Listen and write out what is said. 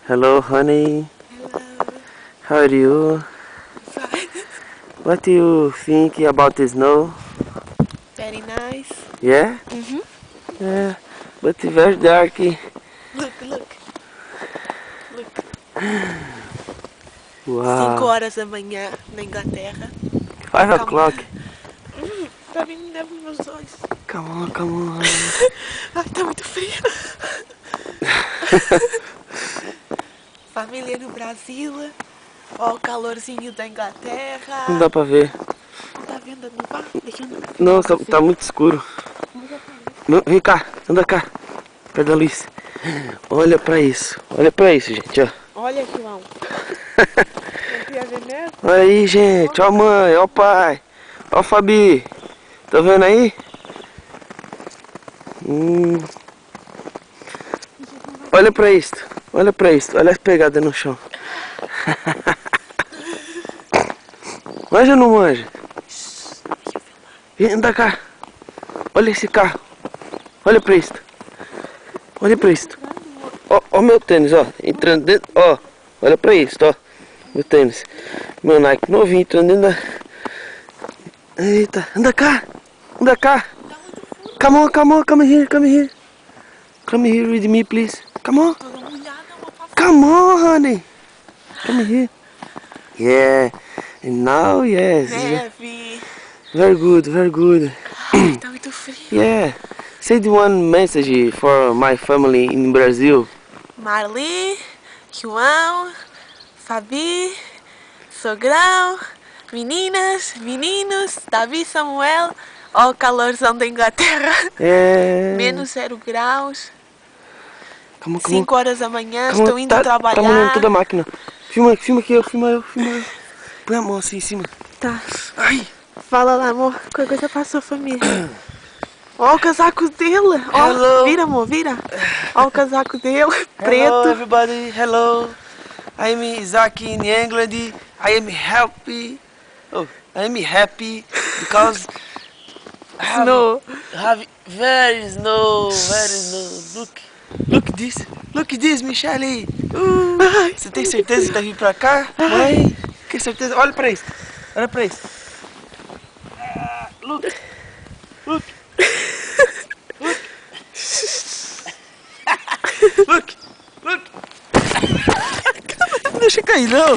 Hello, honey. Hello. How are you? Fine. What do you think about the snow? Very nice. Yeah? Yeah, but very dark. Look, look. Look. 5 Wow. horas da manhã na Inglaterra. 5 Calma. o'clock. Tá vindo dentro dos meus olhos. Come on, come on. Ai, tá muito frio. Família no Brasil. Ó o calorzinho da Inglaterra. Não dá pra ver. Não tá vendo? Não vá? Deixa eu Não, tá muito escuro. Não, vem cá, anda cá. Perto da luz. Olha pra isso. Olha pra isso, gente, ó. Olha, João. Não queria ver mesmo? Olha aí, gente. Ó a mãe, ó o pai. Ó o Fabi. Tá vendo aí? Olha pra isto. Olha pra isto. Olha as pegadas no chão. Manja ou não manja? Vem, anda cá. Olha esse carro. Olha pra isto. Olha pra isto. Ó meu tênis, ó. Entrando dentro. Ó. Olha pra isto, ó. Meu tênis. Meu Nike novinho entrando dentro da... Eita. Anda cá. Anda cá. Come on, come on. Come here, come here. Come here with me, please. Come on. Toda molhada, vou passar. Come on, honey. Come here. Yeah. And now, yes. Neve. Very good, very good. Ai, tá muito frio. Yeah. Send one message for my family in Brazil. Marli, João, Fabi, Sogrão, meninas, meninos, Davi, Samuel. Ó o calorzão da Inglaterra. Yeah. Menos 0 graus. Come on, come 5 horas da manhã, on. estou indo Tá trabalhar. molhando toda a máquina. Filma aqui, eu, filma eu. Põe a mão assim em cima. Tá. Ai. Fala lá, amor. Qualquer coisa pra sua família. Ó o casaco dele. Ó, Hello. vira, amor, vira. Ó o casaco dele, Hello, preto. everybody. Hello. I'm Isaac in England. I am happy. Oh, I am happy because Snow. have very snow. Look this, Michele. Você tem certeza que tá vindo pra cá? Mãe, tem certeza? Olha pra isso. Olha pra isso. Look. Look. Não deixa cair, não.